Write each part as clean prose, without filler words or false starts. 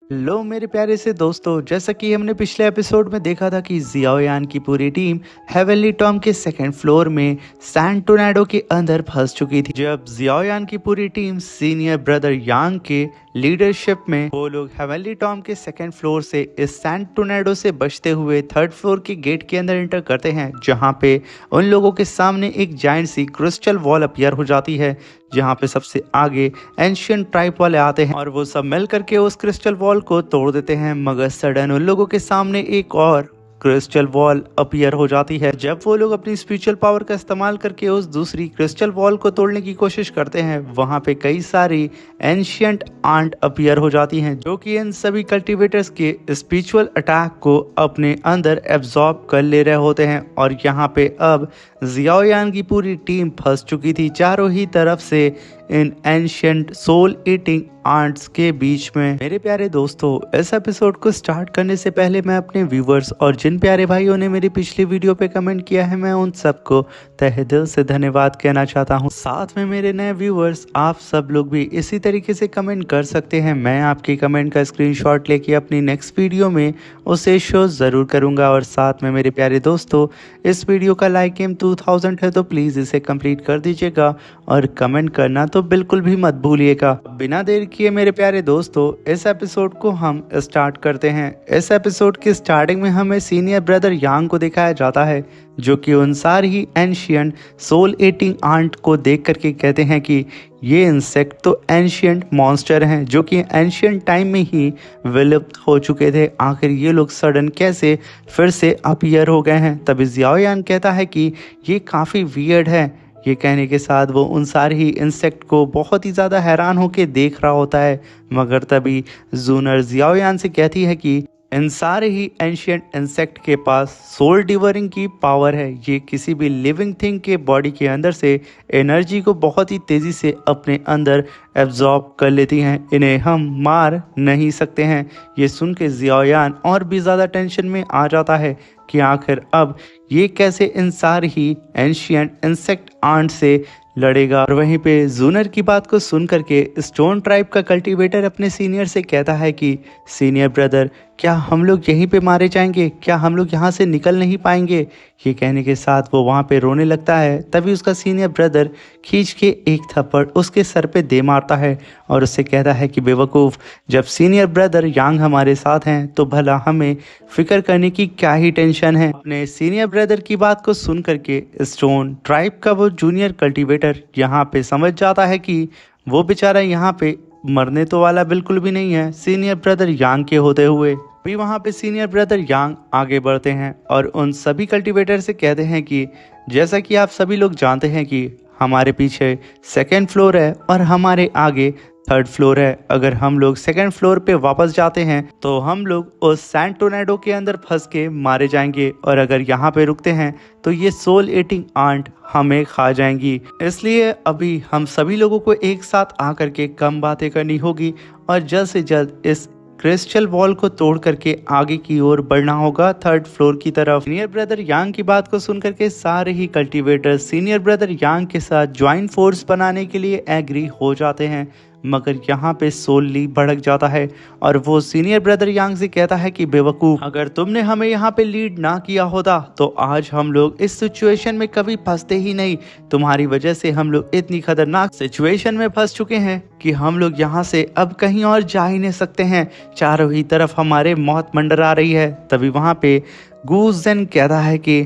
लो मेरे प्यारे से दोस्तों, जैसा कि हमने पिछले एपिसोड में देखा था कि जियाओयान की पूरी टीम हेवनली टॉम के सेकंड फ्लोर में सैंड टोर्नेडो के अंदर फंस चुकी थी। जब जियाओयान की पूरी टीम सीनियर ब्रदर यांग के लीडरशिप में वो लोग हेवनली टॉम के सेकंड फ्लोर से इस सैंड टोर्नेडो से बचते हुए थर्ड फ्लोर के गेट के अंदर एंटर करते हैं, जहां पे उन लोगों के सामने एक जायंट सी क्रिस्टल वॉल अपीयर हो जाती है, जहां पे सबसे आगे एंशियंट ट्राइब वाले आते हैं और वो सब मिल करके उस क्रिस्टल वॉल को तोड़ देते हैं। मगर सडन उन लोगों के सामने एक और क्रिस्टल वॉल अपीयर हो जाती है। जब वो लोग अपनी स्पिरिचुअल पावर का इस्तेमाल करके उस दूसरी क्रिस्टल वॉल को तोड़ने की कोशिश करते हैं, वहां पे कई सारी एंशियंट आंट अपीयर हो जाती हैं, जो कि इन सभी कल्टीवेटर्स के स्पिरिचुअल अटैक को अपने अंदर एब्जॉर्ब कर ले रहे होते हैं। और यहाँ पे अब जियाओयान की पूरी टीम फंस चुकी थी चारों ही तरफ से इन एंशियंट सोल ईटिंग आंट्स के बीच में। मेरे प्यारे दोस्तों, इस एपिसोड को स्टार्ट करने से पहले मैं अपने व्यूवर्स और जिन प्यारे भाइयों ने मेरी पिछली वीडियो पे कमेंट किया है, मैं उन सबको तहे दिल से धन्यवाद कहना चाहता हूँ। साथ में मेरे नए व्यूवर्स, आप सब लोग भी इसी तरीके से कमेंट कर सकते हैं। मैं आपके कमेंट का स्क्रीनशॉट लेके अपनी नेक्स्ट वीडियो में उसे शो ज़रूर करूँगा। और साथ में मेरे प्यारे दोस्तों, इस वीडियो का लाइक एम 2000 है तो प्लीज़ इसे कंप्लीट कर दीजिएगा और कमेंट करना तो बिल्कुल भी मत भूलिएगा। बिना देर किए मेरे प्यारे दोस्तों, इस एपिसोड को हम स्टार्ट करते हैं। इस एपिसोड की स्टार्टिंग में हमें सीनियर ब्रदर यांग को दिखाया जाता है, जो कि उन सारी एंशियंट सोल ईटिंग आंट को देख करके कहते हैं कि ये इंसेक्ट तो एंशियंट मॉन्स्टर हैं, जो कि एंशियंट टाइम में ही विलुप्त हो चुके थे। आखिर ये लोग सडन कैसे फिर से अपीयर हो गए हैं। तभी जियाओयान कहता है कि ये काफ़ी वियर्ड है। ये कहने के साथ वो उन सारे ही इंसेक्ट को बहुत ही ज़्यादा हैरान होकर देख रहा होता है। मगर तभी जूनर जियाओयान से कहती है कि इन सारे ही एंशियंट इंसेक्ट के पास सोल डिवरिंग की पावर है। ये किसी भी लिविंग थिंग के बॉडी के अंदर से एनर्जी को बहुत ही तेज़ी से अपने अंदर एब्जॉर्ब कर लेती हैं। इन्हें हम मार नहीं सकते हैं। ये सुन के जियाओयान और भी ज़्यादा टेंशन में आ जाता है कि आखिर अब ये कैसे इन सारी ही एंशियंट इंसेक्ट आंट से लड़ेगा। और वहीं पे जूनर की बात को सुन करके स्टोन ट्राइब का कल्टीवेटर अपने सीनियर से कहता है कि सीनियर ब्रदर, क्या हम लोग यहीं पे मारे जाएंगे? क्या हम लोग यहाँ से निकल नहीं पाएंगे? ये कहने के साथ वो वहाँ पे रोने लगता है। तभी उसका सीनियर ब्रदर खींच के एक थप्पड़ उसके सर पे दे मारता है और उससे कहता है कि बेवकूफ़, जब सीनियर ब्रदर यांग हमारे साथ हैं तो भला हमें फिक्र करने की क्या ही टेंशन है। अपने सीनियर ब्रदर की बात को सुन करके स्टोन ट्राइब का वो जूनियर कल्टीवेटर यहाँ पे समझ जाता है कि वो बेचारा यहाँ पे मरने तो वाला बिल्कुल भी नहीं है, सीनियर ब्रदर यांग के होते हुए भी। वहाँ पे सीनियर ब्रदर यांग आगे बढ़ते हैं और उन सभी कल्टीवेटर से कहते हैं कि जैसा कि आप सभी लोग जानते हैं कि हमारे पीछे सेकंड फ्लोर है और हमारे आगे थर्ड फ्लोर है। अगर हम लोग सेकंड फ्लोर पे वापस जाते हैं तो हम लोग उस सैंड टोर्नेडो के अंदर फंस के मारे जाएंगे, और अगर यहाँ पे रुकते हैं तो ये सोल ईटिंग आंट हमें खा जाएंगी। इसलिए अभी हम सभी लोगों को एक साथ आकर के कम बातें करनी होगी और जल्द से जल्द इस क्रिस्टल वॉल को तोड़ करके आगे की ओर बढ़ना होगा थर्ड फ्लोर की तरफ। सीनियर ब्रदर यांग की बात को सुन करके सारे ही कल्टीवेटर सीनियर ब्रदर यांग के साथ ज्वाइंट फोर्स बनाने के लिए एग्री हो जाते हैं। मगर यहाँ पे सोल ली भड़क जाता है और वो सीनियर ब्रदर यांग से कहता है कि बेवकूफ़, अगर तुमने हमें यहाँ पे लीड ना किया होता तो आज हम लोग इस सिचुएशन में कभी फंसते ही नहीं। तुम्हारी वजह से हम लोग इतनी खतरनाक सिचुएशन में फंस चुके हैं कि हम लोग यहाँ से अब कहीं और जा ही नहीं सकते हैं। चारों ही तरफ हमारे मौत मंडरा रही है। तभी वहाँ पे गूस ज़ेन कहता है कि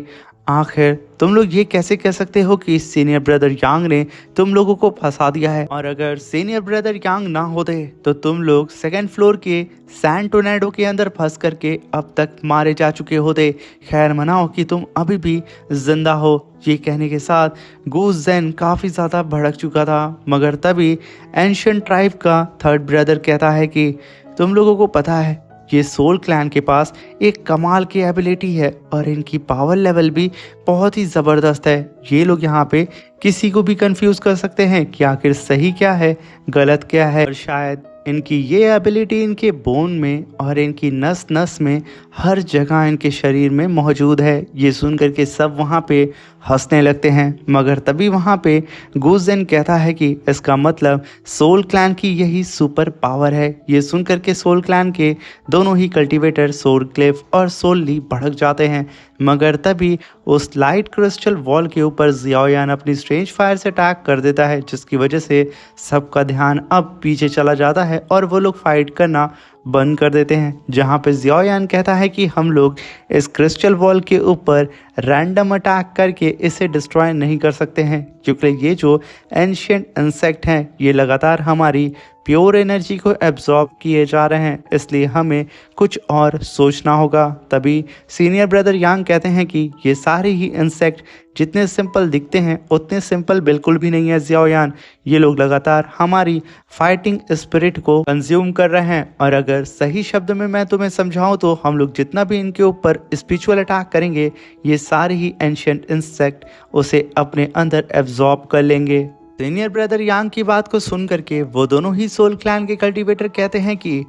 आखिर तुम लोग ये कैसे कह सकते हो कि सीनियर ब्रदर यांग ने तुम लोगों को फंसा दिया है? और अगर सीनियर ब्रदर यांग ना होते तो तुम लोग सेकंड फ्लोर के सैंड टोर्नेडो के अंदर फंस करके अब तक मारे जा चुके होते। खैर मनाओ कि तुम अभी भी जिंदा हो। ये कहने के साथ गूस ज़ेन काफ़ी ज़्यादा भड़क चुका था। मगर तभी एंशियंट ट्राइब का थर्ड ब्रदर कहता है कि तुम लोगों को पता है, ये सोल क्लैन के पास एक कमाल की एबिलिटी है और इनकी पावर लेवल भी बहुत ही ज़बरदस्त है। ये लोग यहाँ पे किसी को भी कंफ्यूज कर सकते हैं कि आखिर सही क्या है, गलत क्या है, और शायद इनकी ये एबिलिटी इनके बोन में और इनकी नस नस में हर जगह इनके शरीर में मौजूद है। ये सुन करके सब वहाँ पे हंसने लगते हैं, मगर तभी वहाँ पे गूजेन कहता है कि इसका मतलब सोल क्लैन की यही सुपर पावर है। ये सुन करके सोल क्लैन के दोनों ही कल्टीवेटर सोल क्लिफ और सोल ली भड़क जाते हैं, मगर तभी उस लाइट क्रिस्टल वॉल के ऊपर जियाओयान अपनी स्ट्रेंज फायर से अटैक कर देता है, जिसकी वजह से सबका ध्यान अब पीछे चला जाता है और वो लोग फाइट करना बंद कर देते हैं। जहाँ पे जियाओयान कहता है कि हम लोग इस क्रिस्टल वॉल के ऊपर रैंडम अटैक करके इसे डिस्ट्रॉय नहीं कर सकते हैं, क्योंकि ये जो एंशिएंट इंसेक्ट हैं ये लगातार हमारी प्योर एनर्जी को एब्जॉर्ब किए जा रहे हैं, इसलिए हमें कुछ और सोचना होगा। तभी सीनियर ब्रदर यांग कहते हैं कि ये सारे ही इंसेक्ट जितने सिंपल दिखते हैं उतने सिंपल बिल्कुल भी नहीं है जियाओयान। ये लोग लगातार हमारी फाइटिंग स्पिरिट को कंज्यूम कर रहे हैं, और अगर सही शब्द में मैं तुम्हें समझाऊं तो हम लोग जितना भी इनके ऊपर स्पिरिचुअल अटैक करेंगे ये सारे ही एंशिएंट इंसेक्ट उसे अपने अंदर एब्जॉर्ब कर लेंगे। सीनियर ब्रदर यांग की बात को सुन करके वो दोनों ही सोल क्लैन के कल्टीवेटर कहते हैं कि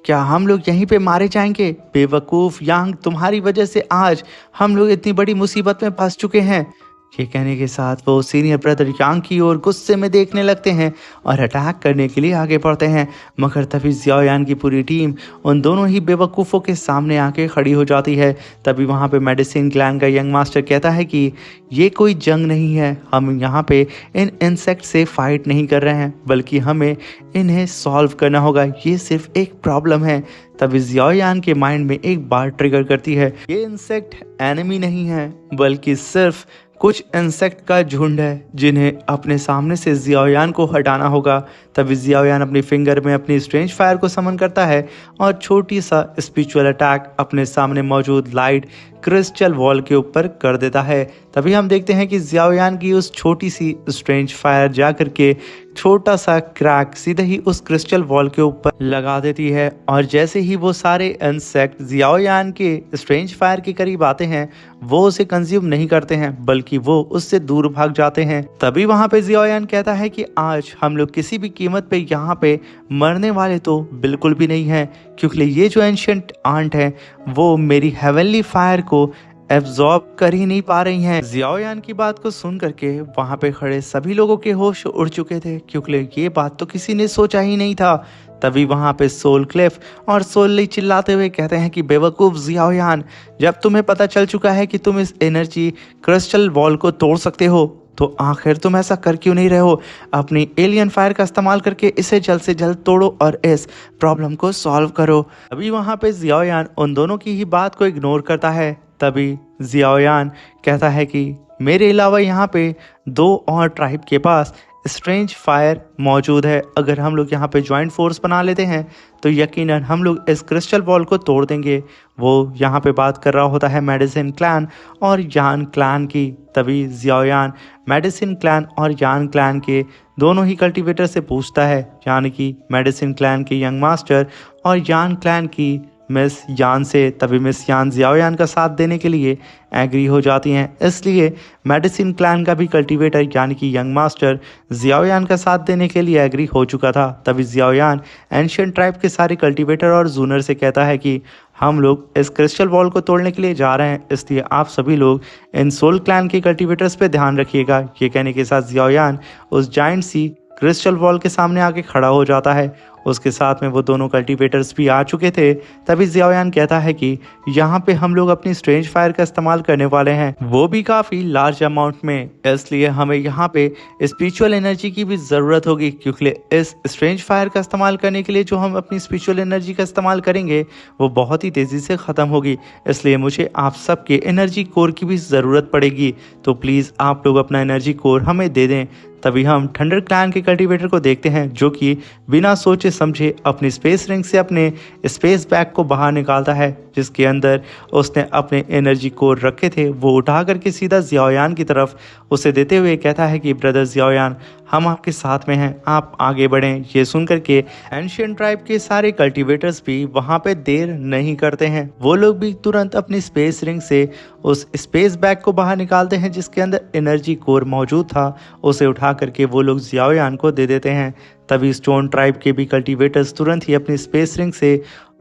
क्या हम लोग यहीं पे मारे जाएंगे? बेवकूफ़ यांग, तुम्हारी वजह से आज हम लोग इतनी बड़ी मुसीबत में फंस चुके हैं। ये कहने के साथ वो सीनियर ब्रदर यांग की ओर गुस्से में देखने लगते हैं और अटैक करने के लिए आगे बढ़ते हैं, मगर तभी जियाओयान की पूरी टीम उन दोनों ही बेवकूफ़ों के सामने आके खड़ी हो जाती है। तभी वहाँ पे मेडिसिन क्लैन का यंग मास्टर कहता है कि ये कोई जंग नहीं है, हम यहाँ पे इन इंसेक्ट से फाइट नहीं कर रहे हैं, बल्कि हमें इन्हें सॉल्व करना होगा। ये सिर्फ एक प्रॉब्लम है। तभी जियाओयान के माइंड में एक बात ट्रिगर करती है, ये इंसेक्ट एनिमी नहीं है, बल्कि सिर्फ कुछ इंसेक्ट का झुंड है जिन्हें अपने सामने से जियाओयान को हटाना होगा। तभी जियाओयान अपनी फिंगर में अपनी स्ट्रेंज फायर को समन करता है और छोटी सा स्पिरिचुअल अटैक अपने सामने मौजूद लाइट क्रिस्टल वॉल के ऊपर कर देता है। तभी हम देखते हैं कि जियाओयान की उस छोटी सी स्ट्रेंज फायर जा करके छोटा सा क्रैक सीधे ही उस क्रिस्टल वॉल के ऊपर लगा देती है, और जैसे ही वो सारे इंसेक्ट जियाओयान के स्ट्रेंज फायर के करीब आते हैं वो उसे कंज्यूम नहीं करते हैं, बल्कि वो उससे दूर भाग जाते हैं। तभी वहाँ पे जियाओयान कहता है कि आज हम लोग किसी भी कीमत पे यहाँ पे मरने वाले तो बिल्कुल भी नहीं है, क्योंकि ये जो एंशिएंट आंट है वो मेरी हेवनली फायर को एब्जॉर्ब कर ही नहीं पा रही हैं। जियाओयान की बात को सुन करके वहाँ पे खड़े सभी लोगों के होश उड़ चुके थे, क्योंकि ये बात तो किसी ने सोचा ही नहीं था। तभी वहाँ पे सोल क्लिफ और सोल ली चिल्लाते हुए कहते हैं कि बेवकूफ़ जियाओयान, जब तुम्हें पता चल चुका है कि तुम इस एनर्जी क्रिस्टल वॉल को तोड़ सकते हो तो आखिर तुम ऐसा कर क्यों नहीं रहे हो? अपनी एलियन फायर का इस्तेमाल करके इसे जल्द से जल्द तोड़ो और इस प्रॉब्लम को सॉल्व करो। अभी वहाँ पे जियाओयान उन दोनों की ही बात को इग्नोर करता है। तभी जियाओयान कहता है कि मेरे अलावा यहाँ पे 2 और ट्राइब के पास स्ट्रेंज फायर मौजूद है। अगर हम लोग यहाँ पे ज्वाइंट फोर्स बना लेते हैं तो यकीनन हम लोग इस क्रिस्टल वॉल को तोड़ देंगे। वो यहाँ पे बात कर रहा होता है मेडिसिन क्लैन और यान क्लैन की। तभी जियाओयान मेडिसिन क्लैन और यान क्लैन के दोनों ही कल्टीवेटर से पूछता है, यानी कि मेडिसिन क्लैन के यंग मास्टर और यान क्लैन की मिस यान से। तभी मिस यान जियाओयान का साथ देने के लिए एग्री हो जाती हैं, इसलिए मेडिसिन क्लैन का भी कल्टीवेटर यानी कि यंग मास्टर जियाओयान का साथ देने के लिए एग्री हो चुका था। तभी जियाओयान एंशिएंट ट्राइब के सारे कल्टीवेटर और जूनर से कहता है कि हम लोग इस क्रिस्टल वॉल को तोड़ने के लिए जा रहे हैं, इसलिए आप सभी लोग इन सोल क्लैन के कल्टीवेटर्स पे ध्यान रखिएगा। ये कहने के साथ जियाओयान उस जाइंट सी क्रिस्टल वॉल के सामने आके खड़ा हो जाता है। उसके साथ में वो दोनों कल्टीवेटर्स भी आ चुके थे। तभी जियाओयान कहता है कि यहाँ पे हम लोग अपनी स्ट्रेंज फायर का इस्तेमाल करने वाले हैं, वो भी काफ़ी लार्ज अमाउंट में, इसलिए हमें यहाँ पे स्पिरिचुअल एनर्जी की भी ज़रूरत होगी, क्योंकि इस स्ट्रेंज फायर का इस्तेमाल करने के लिए जो हम अपनी स्पिरिचुअल एनर्जी का इस्तेमाल करेंगे वो बहुत ही तेज़ी से ख़त्म होगी, इसलिए मुझे आप सबके एनर्जी कोर की भी ज़रूरत पड़ेगी। तो प्लीज़ आप लोग अपना एनर्जी कोर हमें दे दें। तभी हम थंडर क्लैन के कल्टीवेटर को देखते हैं, जो कि बिना सोचे समझे अपनी स्पेस रिंग से अपने स्पेस बैग को बाहर निकालता है जिसके अंदर उसने अपने एनर्जी कोर रखे थे वो उठा करके सीधा जियाओयान की तरफ उसे देते हुए कहता है कि ब्रदर जियाओयान, हम आपके साथ में हैं, आप आगे बढ़ें। ये सुन करके एंशियंट ट्राइब के सारे कल्टीवेटर्स भी वहां पे देर नहीं करते हैं। वो लोग भी तुरंत अपनी स्पेस रिंग से उस स्पेस बैग को बाहर निकालते हैं जिसके अंदर एनर्जी कोर मौजूद था। उसे उठा करके वो लोग जियाओयान को दे देते हैं। तभी स्टोन ट्राइब के भी कल्टीवेटर्स तुरंत ही अपनी स्पेस रिंग से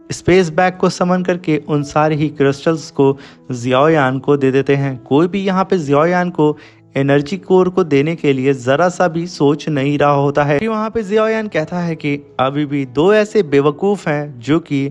स्पेस बैग को समन करके उन सारे ही क्रिस्टल्स को जियाओयान को दे देते हैं। कोई भी यहाँ पे जियाओयान को एनर्जी कोर को देने के लिए जरा सा भी सोच नहीं रहा होता है। वहाँ पे जियाओयान कहता है कि अभी भी दो ऐसे बेवकूफ़ हैं जो कि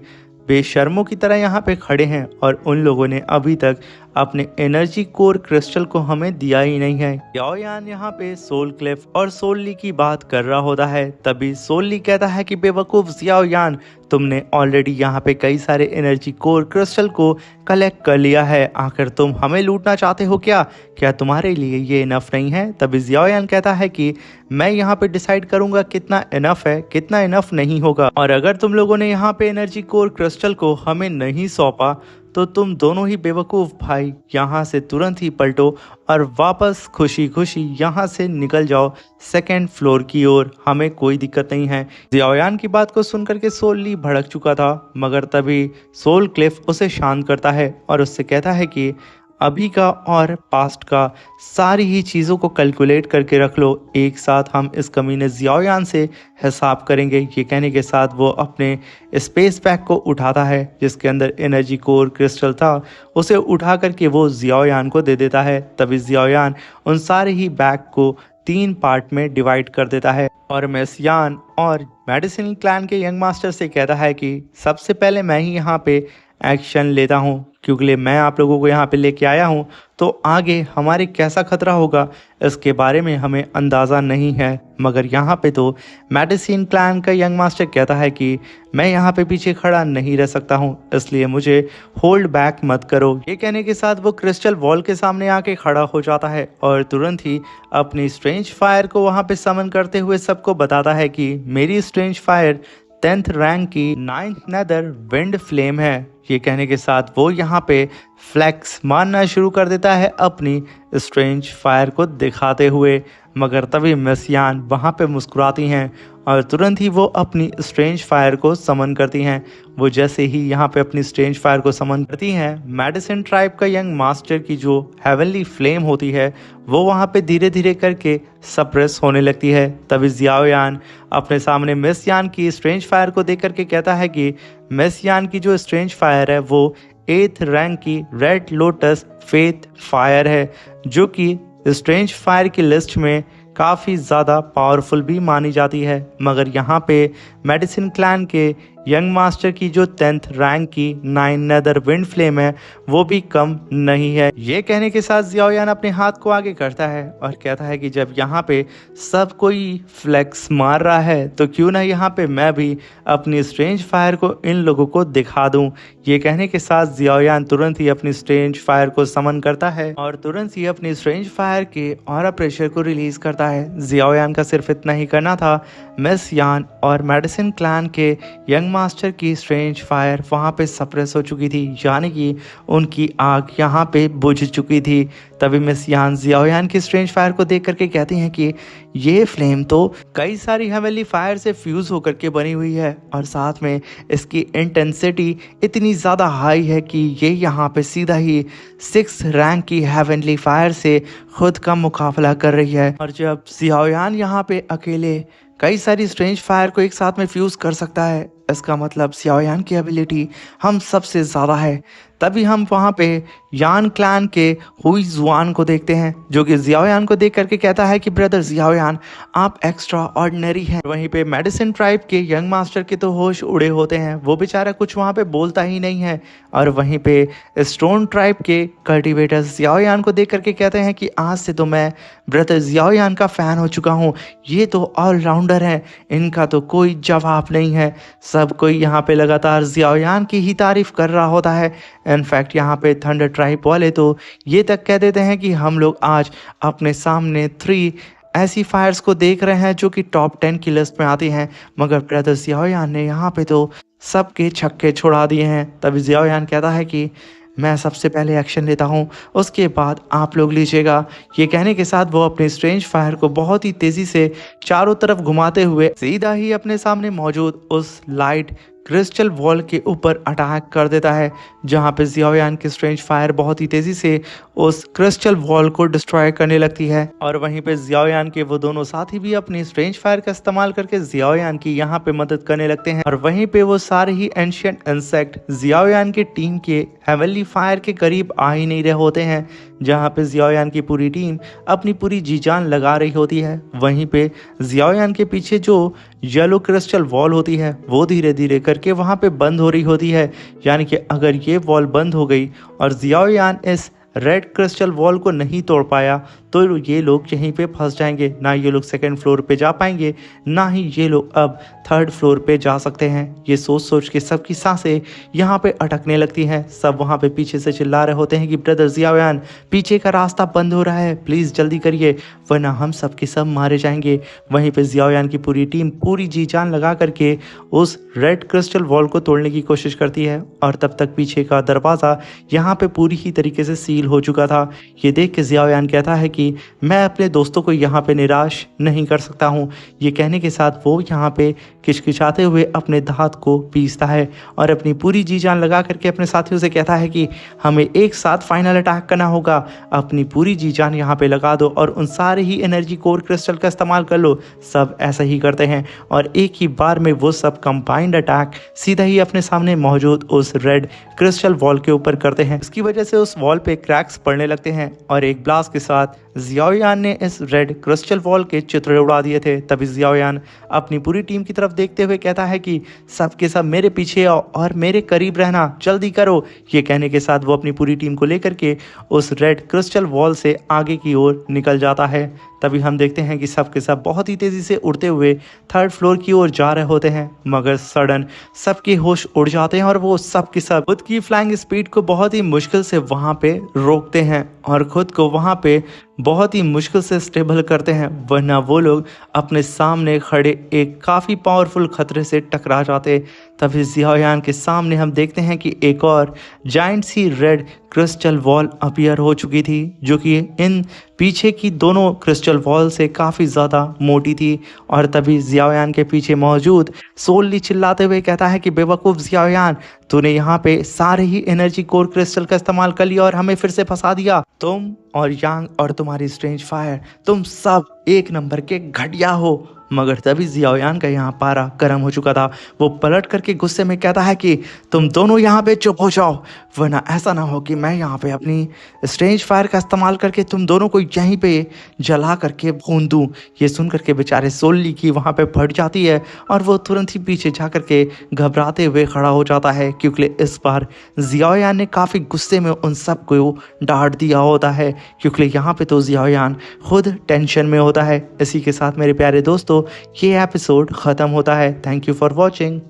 बेशर्मों की तरह यहाँ पे खड़े हैं और उन लोगों ने अभी तक अपने एनर्जी कोर क्रिस्टल को हमें दिया ही नहीं है। जियाओयान यहाँ पे सोल क्लिफ और सोल ली की बात कर रहा होता है। तभी सोल ली कहता है कि बेवकूफ जियाओयान, तुमने ऑलरेडी यहाँ पे कई सारे एनर्जी कोर क्रिस्टल को कलेक्ट कर लिया है, आखिर तुम हमें लूटना चाहते हो क्या? क्या तुम्हारे लिए ये इनफ नहीं है? तभी जियाओयान कहता है कि मैं यहाँ पे डिसाइड करूंगा कितना इनफ है, कितना इनफ नहीं होगा, और अगर तुम लोगों ने यहाँ पे एनर्जी कोर क्रिस्टल को हमें नहीं सौंपा तो तुम दोनों ही बेवकूफ़ भाई यहाँ से तुरंत ही पलटो और वापस खुशी खुशी यहाँ से निकल जाओ सेकेंड फ्लोर की ओर, हमें कोई दिक्कत नहीं है। जियाओयान की बात को सुनकर के सोल ली भड़क चुका था, मगर तभी सोल क्लिफ उसे शांत करता है और उससे कहता है कि अभी का और पास्ट का सारी ही चीज़ों को कैलकुलेट करके रख लो, एक साथ हम इस कमीने जियाओयान से हिसाब करेंगे। ये कहने के साथ वो अपने स्पेस बैग को उठाता है जिसके अंदर एनर्जी कोर क्रिस्टल था, उसे उठा करके वो जियाओयान को दे देता है। तभी जियाओयान उन सारे ही बैग को 3 पार्ट में डिवाइड कर देता है और मेसियान और मेडिसिन क्लैन के यंग मास्टर से कहता है कि सबसे पहले मैं ही यहाँ पे एक्शन लेता हूँ, क्योंकि मैं आप लोगों को यहाँ पे लेके आया हूँ, तो आगे हमारे कैसा खतरा होगा इसके बारे में हमें अंदाज़ा नहीं है। मगर यहाँ पे तो मेडिसिन क्लैन का यंग मास्टर कहता है कि मैं यहाँ पे पीछे खड़ा नहीं रह सकता हूँ, इसलिए मुझे होल्ड बैक मत करो। ये कहने के साथ वो क्रिस्टल वॉल के सामने आके खड़ा हो जाता है और तुरंत ही अपनी स्ट्रेंज फायर को वहाँ पे समन करते हुए सबको बताता है कि मेरी स्ट्रेंज फायर 10th रैंक की 9th नेदर विंड फ्लेम है। ये कहने के साथ वो यहाँ पे फ्लैक्स मारना शुरू कर देता है अपनी स्ट्रेंज फायर को दिखाते हुए, मगर तभी मेसियान वहाँ पे मुस्कुराती हैं और तुरंत ही वो अपनी स्ट्रेंज फायर को समन करती हैं। वो जैसे ही यहाँ पे अपनी स्ट्रेंज फायर को समन करती हैं, मेडिसिन ट्राइब का यंग मास्टर की जो हेवनली फ्लेम होती है वो वहाँ पे धीरे धीरे करके सप्रेस होने लगती है। तभी जियाओयान अपने सामने मेसियान की स्ट्रेंज फायर को देख करके कहता है कि मेसियान की जो स्ट्रेंज फायर है वो 8th रैंक की रेड लोटस फेथ फायर है, जो कि स्ट्रेंज फायर की लिस्ट में काफ़ी ज़्यादा पावरफुल भी मानी जाती है। मगर यहाँ पे मेडिसिन क्लैन के यंग मास्टर की जो 10th रैंक की 9 नेदर विंड फ्लेम है वो भी कम नहीं है। ये कहने के साथ जियाओयान अपने हाथ को आगे करता है और कहता है कि जब यहाँ पे सब कोई फ्लेक्स मार रहा है तो क्यों ना यहाँ पे मैं भी अपनी स्ट्रेंज फायर को इन लोगों को दिखा दूं। ये कहने के साथ जियाओयान तुरंत ही अपनी स्ट्रेंज फायर को समन करता है और तुरंत ही अपनी स्ट्रेंज फायर के ऑरा प्रेशर को रिलीज करता है। जियाओयान का सिर्फ इतना ही करना था, मेसियान और मेडिसिन क्लैन के यंग मास्टर की स्ट्रेंज फायर वहाँ पे सप्रेस हो चुकी थी, यानी कि उनकी आग यहाँ पे बुझ चुकी थी। तभी मेसियान जियाओयान की स्ट्रेंज फायर को देख करके कहती हैं कि ये फ्लेम तो कई सारी हेवनली फायर से फ्यूज होकर के बनी हुई है और साथ में इसकी इंटेंसिटी इतनी ज़्यादा हाई है कि ये यहाँ पे सीधा ही 6th रैंक की हेवनली फायर से खुद का मुकाबला कर रही है। और जब जियाओयान यहाँ पे अकेले कई सारी स्ट्रेंज फायर को एक साथ में फ्यूज कर सकता है, इसका मतलब जियाओयान की एबिलिटी हम सबसे ज़्यादा है। तभी हम वहाँ पे यान क्लैन के हुई जुआन को देखते हैं, जो कि जियाओयान को देख करके कहता है कि ब्रदर जियाओयान, आप एक्स्ट्रा ऑर्डिनरी हैं। वहीं पे मेडिसिन ट्राइब के यंग मास्टर के तो होश उड़े होते हैं, वो बेचारा कुछ वहाँ पे बोलता ही नहीं है। और वहीं पे स्टोन ट्राइब के कल्टिवेटर्स जियाओयान को देख करके कहते हैं कि आज से तो मैं ब्रदर जियाओयान का फ़ैन हो चुका हूँ, ये तो ऑलराउंडर हैं, इनका तो कोई जवाब नहीं है। सब कोई यहाँ पे लगातार जियाओयान की ही तारीफ कर रहा होता है। इनफैक्ट यहाँ पे थंडर ट्राइब वाले तो ये तक कह देते हैं कि हम लोग आज अपने सामने 3 ऐसी फायर्स को देख रहे हैं जो कि टॉप 10 की लिस्ट में आती हैं, मगर ब्रदर जियाओयान ने यहाँ पे तो सबके छक्के छुड़ा दिए हैं। तभी जियाओयान कहता है कि मैं सबसे पहले एक्शन लेता हूँ, उसके बाद आप लोग लीजिएगा। ये कहने के साथ वो अपने स्ट्रेंज फायर को बहुत ही तेज़ी से चारों तरफ घुमाते हुए सीधा ही अपने सामने मौजूद उस लाइट क्रिस्टल वॉल के ऊपर अटैक कर देता है, जहाँ पे जियाओयान की स्ट्रेंज फायर बहुत ही तेज़ी से उस क्रिस्टल वॉल को डिस्ट्रॉय करने लगती है। और वहीं पे जियाओयान के वो दोनों साथी भी अपनी स्ट्रेंज फायर का इस्तेमाल करके जियाओयान की यहाँ पे मदद करने लगते हैं। और वहीं पे वो सारे ही एंशिएंट इंसेक्ट जियाओयान की टीम के हेवनली फायर के करीब आ ही नहीं रहे होते हैं, जहाँ पे जियाओयान की पूरी टीम अपनी पूरी जी जान लगा रही होती है। वहीं पे जियाओयान के पीछे जो येलो क्रिस्टल वॉल होती है वो धीरे धीरे करके वहाँ पे बंद हो रही होती है, यानी कि अगर ये वॉल बंद हो गई और जियाओयान इस रेड क्रिस्टल वॉल को नहीं तोड़ पाया तो ये लोग यहीं पे फंस जाएंगे। ना ये लोग सेकंड फ्लोर पे जा पाएंगे, ना ही ये लोग अब थर्ड फ्लोर पे जा सकते हैं। ये सोच सोच के सबकी सांसें यहाँ पे अटकने लगती हैं। सब वहाँ पे पीछे से चिल्ला रहे होते हैं कि ब्रदर जियाओयान, पीछे का रास्ता बंद हो रहा है, प्लीज़ जल्दी करिए वरना हम सब के सब मारे जाएंगे। वहीं पे जियाओयान की पूरी टीम पूरी जी जान लगा करके उस रेड क्रिस्टल वॉल को तोड़ने की कोशिश करती है। और तब तक पीछे का दरवाज़ा यहाँ पे पूरी ही तरीके से सील हो चुका था। ये देख के जियाओयान कहता है कि मैं अपने दोस्तों को यहाँ पे निराश नहीं कर सकता हूँ। ये कहने के साथ वो यहाँ पे किचकिचाते हुए अपने दांत को पीसता है और अपनी पूरी जी जान लगा करके अपने साथियों से कहता है कि हमें एक साथ फाइनल अटैक करना होगा। अपनी पूरी जी जान यहाँ पे लगा दो और उन सारे ही एनर्जी कोर क्रिस्टल का इस्तेमाल कर लो। सब ऐसा ही करते हैं और एक ही बार में वो सब कंबाइंड अटैक सीधा ही अपने सामने मौजूद उस रेड क्रिस्टल वॉल के ऊपर करते हैं। इसकी वजह से उस वॉल पे क्रैक्स पड़ने लगते हैं और एक ब्लास्ट के साथ जियाओयान ने इस रेड क्रिस्टल वॉल के चित्र उड़ा दिए थे। तभी जियाओयान अपनी पूरी टीम की तरफ देखते हुए कहता है कि सब के सब मेरे पीछे आओ और मेरे करीब रहना, जल्दी करो। ये कहने के साथ वो अपनी पूरी टीम को लेकर के उस रेड क्रिस्टल वॉल से आगे की ओर निकल जाता है। तभी हम देखते हैं कि सब के सब बहुत ही तेज़ी से उड़ते हुए थर्ड फ्लोर की ओर जा रहे होते हैं, मगर सडन सबके होश उड़ जाते हैं और वो सब के सब खुद की फ्लाइंग स्पीड को बहुत ही मुश्किल से वहाँ पे रोकते हैं और खुद को वहाँ पे बहुत ही मुश्किल से स्टेबल करते हैं, वरना वो लोग अपने सामने खड़े एक काफ़ी पावरफुल खतरे से टकरा जाते। तभी जियाओयान के सामने हम देखते हैं कि एक और जाइंट सी रेड क्रिस्टल वॉल अपीयर हो चुकी थी, जो कि इन पीछे की दोनों क्रिस्टल वॉल से काफ़ी ज़्यादा मोटी थी। और तभी जियाओयान के पीछे मौजूद सोल्ली चिल्लाते हुए कहता है कि बेवकूफ़ जियाओयान, तूने यहाँ पे सारे ही एनर्जी कोर क्रिस्टल का इस्तेमाल कर लिया और हमें फिर से फंसा दिया। तुम और यांग और तुम्हारी स्ट्रेंज फायर, तुम सब एक नंबर के घटिया हो। मगर तभी जियाओयान का यहाँ पारा गर्म हो चुका था। वो पलट करके गुस्से में कहता है कि तुम दोनों यहाँ पे चुप हो जाओ, वरना ऐसा ना हो कि मैं यहाँ पे अपनी स्ट्रेंज फायर का इस्तेमाल करके तुम दोनों को यहीं पे जला करके भून दूँ। ये सुन करके बेचारे सोल्ली की वहाँ पे फट जाती है और वो तुरंत ही पीछे जा करके घबराते हुए खड़ा हो जाता है, क्योंकि इस बार जियाओयान ने काफ़ी गुस्से में उन सब को डांट दिया होता है, क्योंकि यहाँ पे तो जियाओयान खुद टेंशन में होता है। इसी के साथ मेरे प्यारे दोस्तों ये एपिसोड ख़त्म होता है। Thank you for watching.